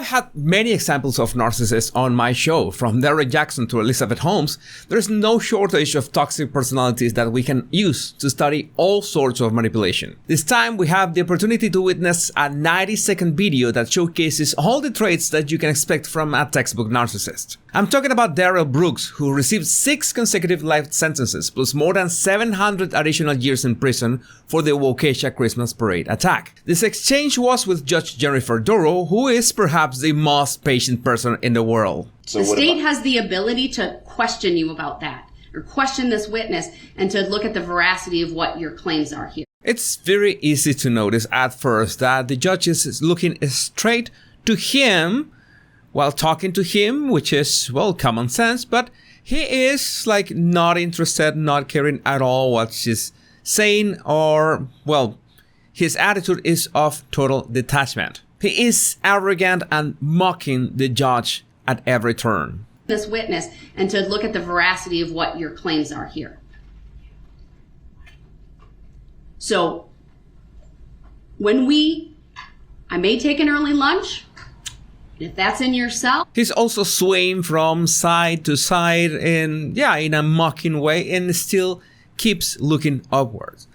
I've had many examples of narcissists on my show, from Derek Jackson to Elizabeth Holmes. There's no shortage of toxic personalities that we can use to study all sorts of manipulation. This time we have the opportunity to witness a 90-second video that showcases all the traits that you can expect from a textbook narcissist. I'm talking about Darrell Brooks, who received 6 consecutive life sentences plus more than 700 additional years in prison for the Waukesha Christmas Parade attack. This exchange was with Judge Jennifer Doro, who is perhaps the most patient person in the world. So the state has the ability to question you about that, or question this witness, and to look at the veracity of what your claims are here. It's very easy to notice at first that the judge is looking straight to him while talking to him, which is, well, common sense, but he is like not interested, not caring at all what she's saying, or, well, his attitude is of total detachment. He is arrogant and mocking the judge at every turn. This witness, and to look at the veracity of what your claims are here. So, I may take an early lunch, if that's in your cell. He's also swaying from side to side in a mocking way, and still keeps looking upwards.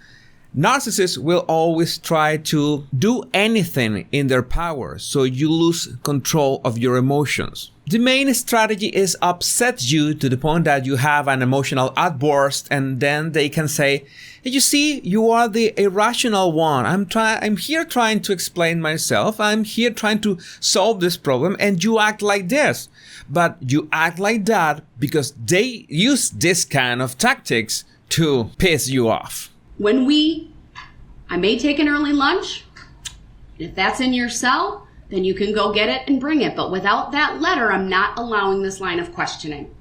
Narcissists will always try to do anything in their power so you lose control of your emotions. The main strategy is upset you to the point that you have an emotional outburst, and then they can say, you see, you are the irrational one. I'm here trying to explain myself. I'm here trying to solve this problem, and you act like this. But you act like that because they use this kind of tactics to piss you off. I may take an early lunch. If that's in your cell, then you can go get it and bring it. But without that letter, I'm not allowing this line of questioning.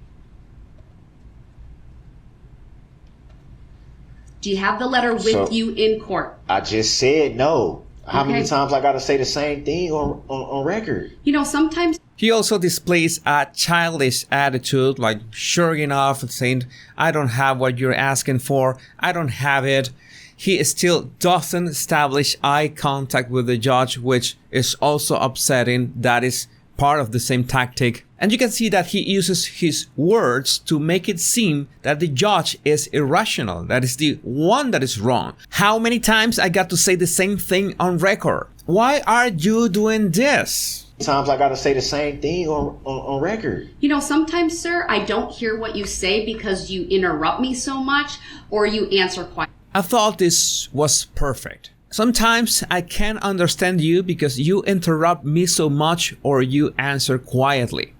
Do you have the letter with you in court? I just said no. How many times I got to say the same thing on record? Sometimes. He also displays a childish attitude, like shrugging off and saying, I don't have what you're asking for. I don't have it. He still doesn't establish eye contact with the judge, which is also upsetting. That is part of the same tactic. And you can see that he uses his words to make it seem that the judge is irrational. That is the one that is wrong. How many times I got to say the same thing on record? Why are you doing this? Times I got to say the same thing on record. Sometimes, sir, I don't hear what you say because you interrupt me so much, or you answer quietly. I thought this was perfect. Sometimes I can't understand you because you interrupt me so much or you answer quietly.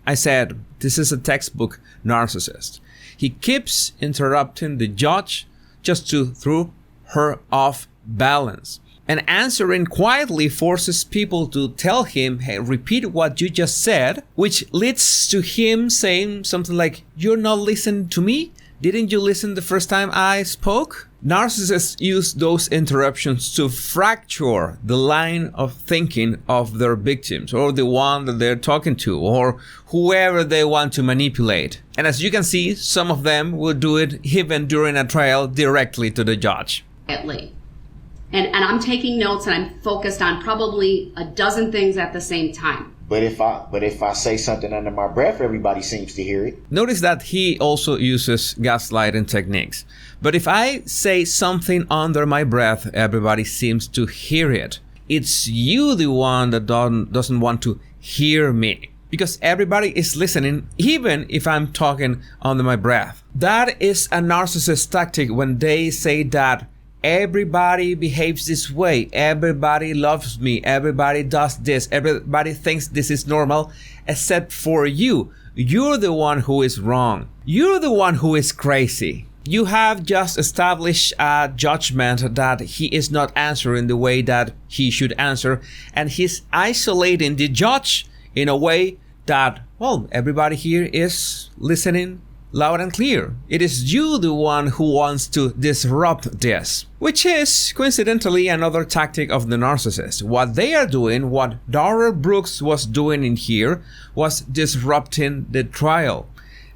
I said, this is a textbook narcissist. He keeps interrupting the judge just to throw her off balance. And answering quietly forces people to tell him, hey, repeat what you just said, which leads to him saying something like, you're not listening to me? Didn't you listen the first time I spoke? Narcissists use those interruptions to fracture the line of thinking of their victims, or the one that they're talking to, or whoever they want to manipulate. And as you can see, some of them will do it even during a trial directly to the judge. And I'm taking notes, and I'm focused on probably a dozen things at the same time. But if I say something under my breath, everybody seems to hear it. Notice that he also uses gaslighting techniques. But if I say something under my breath, everybody seems to hear it. It's you, the one that doesn't want to hear me. Because everybody is listening, even if I'm talking under my breath. That is a narcissist tactic when they say that everybody behaves this way, everybody loves me, everybody does this, everybody thinks this is normal, except for you. You're the one who is wrong. You're the one who is crazy. You have just established a judgment that he is not answering the way that he should answer, and he's isolating the judge in a way that, well, everybody here is listening loud and clear. It is you, the one who wants to disrupt this, which is coincidentally another tactic of the narcissist. What they are doing, what Darrell Brooks was doing in here, was disrupting the trial.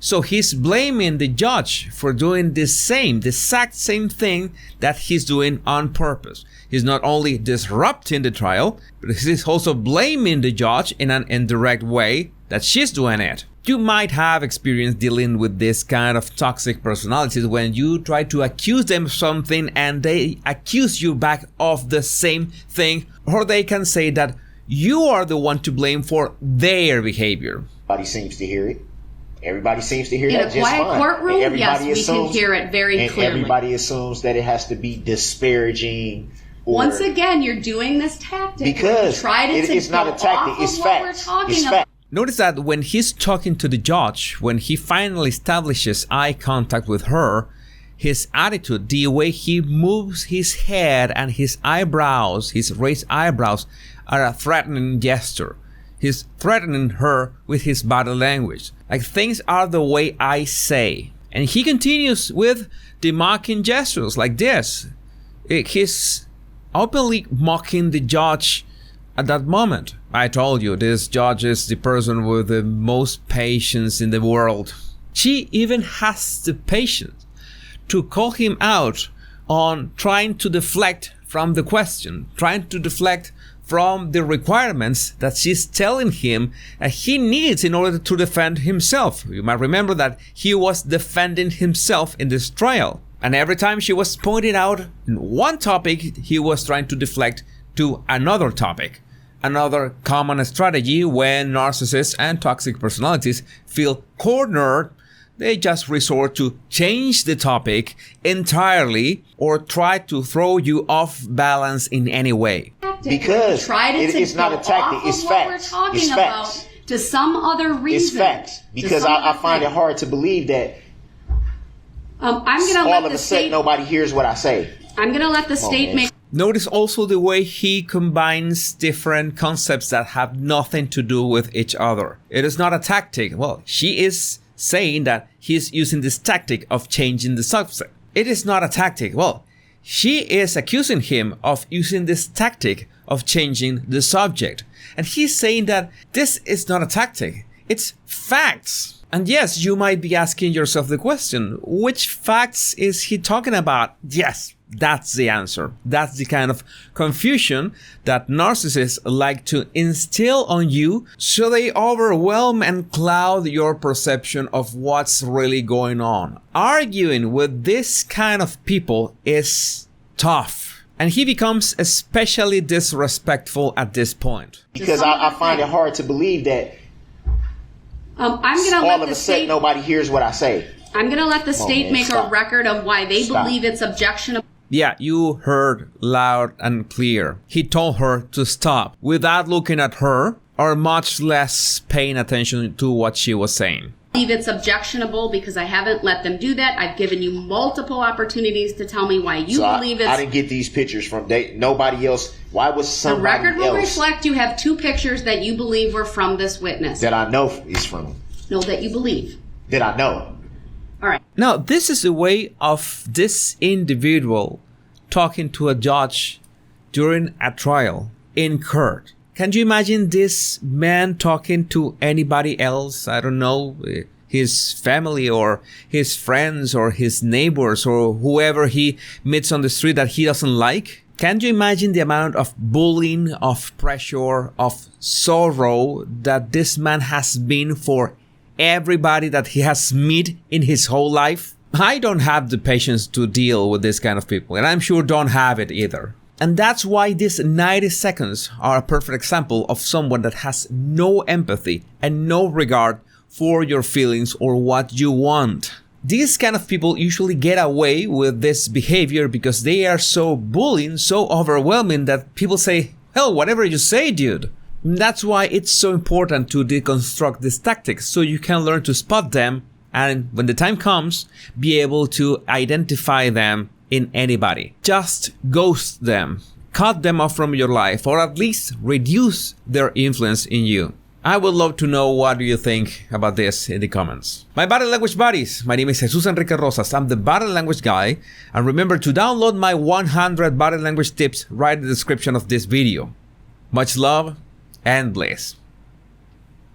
So he's blaming the judge for doing the exact same thing that he's doing on purpose. He's not only disrupting the trial, but he's also blaming the judge in an indirect way that she's doing it. You might have experience dealing with this kind of toxic personalities when you try to accuse them of something and they accuse you back of the same thing, or they can say that you are the one to blame for their behavior. Everybody seems to hear it. Everybody seems to hear in that just fine. In a quiet courtroom, yes, we can hear it very clearly. Everybody assumes that it has to be disparaging. Once again, you're doing this tactic. Because it's not a tactic, it's facts. It's facts. Notice that when he's talking to the judge, when he finally establishes eye contact with her, his attitude, the way he moves his head and his eyebrows, his raised eyebrows, are a threatening gesture. He's threatening her with his body language. Like, things are the way I say. And he continues with the mocking gestures like this. He's openly mocking the judge at that moment. I told you, this judge is the person with the most patience in the world. She even has the patience to call him out on trying to deflect from the question, trying to deflect from the requirements that she's telling him that he needs in order to defend himself. You might remember that he was defending himself in this trial. And every time she was pointed out in one topic, he was trying to deflect to another topic. Another common strategy when narcissists and toxic personalities feel cornered, they just resort to change the topic entirely or try to throw you off balance in any way. Because it's not a tactic, it's facts. It's facts. To some other reason. It's facts. Because I find it hard to believe that I'm gonna all of a sudden nobody hears what I say. I'm going to let the state make... Notice also the way he combines different concepts that have nothing to do with each other. It is not a tactic. Well, she is saying that he's using this tactic of changing the subject. It is not a tactic. Well, she is accusing him of using this tactic of changing the subject. And he's saying that this is not a tactic. It's facts. And yes, you might be asking yourself the question, which facts is he talking about? Yes, that's the answer. That's the kind of confusion that narcissists like to instill on you, so they overwhelm and cloud your perception of what's really going on. Arguing with this kind of people is tough. And he becomes especially disrespectful at this point. Because I find it hard to believe that I'm gonna all of a sudden nobody hears what I say. I'm going to let the state make a record of why they believe it's objectionable. Yeah, you heard loud and clear. He told her to stop without looking at her or much less paying attention to what she was saying. I believe it's objectionable because I haven't let them do that. I've given you multiple opportunities to tell me why you believe it's... I didn't get these pictures from nobody else. Why was somebody else... The record will reflect you have 2 pictures that you believe were from this witness. That I know is from him. No, that you believe. That I know. All right. Now, this is the way of this individual talking to a judge during a trial in court. Can you imagine this man talking to anybody else? I don't know, his family or his friends or his neighbors or whoever he meets on the street that he doesn't like? Can you imagine the amount of bullying, of pressure, of sorrow that this man has been for everybody that he has met in his whole life? I don't have the patience to deal with this kind of people, and I'm sure don't have it either. And that's why these 90 seconds are a perfect example of someone that has no empathy and no regard for your feelings or what you want. These kind of people usually get away with this behavior because they are so bullying, so overwhelming that people say, hell, whatever you say, dude. And that's why it's so important to deconstruct these tactics so you can learn to spot them and when the time comes, be able to identify them in anybody. Just ghost them, cut them off from your life, or at least reduce their influence in you. I would love to know what you think about this in the comments. My body language buddies, my name is Jesus Enrique Rosas. I'm the body language guy. And remember to download my 100 body language tips right in the description of this video. Much love and bliss.